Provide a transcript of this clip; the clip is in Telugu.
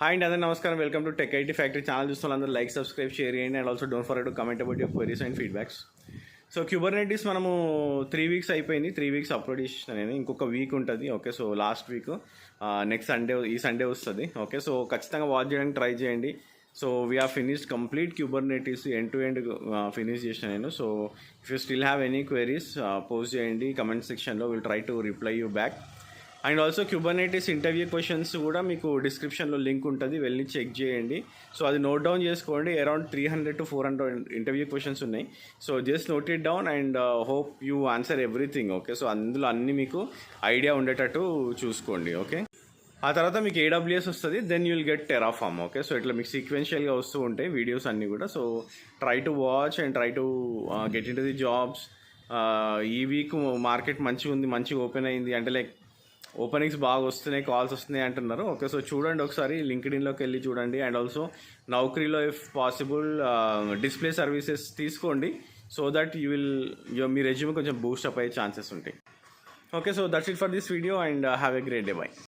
హాయ్ అండి, అందరూ నమస్కారం. Welcome to tech IT factory channel. చూస్తున్న అందరూ లైక్, సబ్స్క్రైబ్, షేర్ చేయండి. And also don't forget to comment about your queries and feedbacks. So Kubernetes మనము 3 వీక్స్ అయిపోయింది. 3 వీక్స్ అప్లోడ్ చేసిన నేను. ఇంకొక వీక్ ఉంటుంది. Okay, so last week next Sunday, ఈ సండే వస్తుంది. ఓకే, సో ఖచ్చితంగా వాచ్ చేయడానికి ట్రై చేయండి. So we are finished complete Kubernetes end to end finish చేసిన నేను. So if you still have any queries post చేయండి కమెంట్ సెక్షన్లో. Will try to reply you back. And also Kubernetes interview questions కూడా మీకు డిస్క్రిప్షన్లో లింక్ ఉంటుంది, వెళ్ళి చెక్ చేయండి. సో అది నోట్ డౌన్ చేసుకోండి. అరౌండ్ 300 to 400 ఇంటర్వ్యూ క్వశ్చన్స్ ఉన్నాయి. So just note it down and hope you answer everything. Okay, so అందులో అన్నీ మీకు ఐడియా ఉండేటట్టు చూసుకోండి. ఓకే, ఆ తర్వాత మీకు AWS వస్తుంది, then you will get Terraform. Okay, so ఇట్లా మీకు సీక్వెన్షియల్గా వస్తూ ఉంటాయి వీడియోస్ అన్నీ కూడా. So try to watch and try to get into the jobs. ఈ వీక్ మార్కెట్ మంచిగా ఉంది, మంచిగా ఓపెన్ అయింది అంటే లైక్ ఓపెనింగ్స్ బాగా వస్తున్నాయి, కాల్స్ వస్తున్నాయి అంటున్నారు. ఓకే, సో చూడండి ఒకసారి, లింక్డ్ఇన్లోకి వెళ్ళి చూడండి. అండ్ ఆల్సో నౌకరీలో ఇఫ్ పాసిబుల్ డిస్ప్లే సర్వీసెస్ తీసుకోండి. సో దట్ మీ రెజ్యూమ్ కొంచెం బూస్టప్ అయ్యే ఛాన్సెస్ ఉంటాయి. Okay, so that's it for this video and have a great day. By.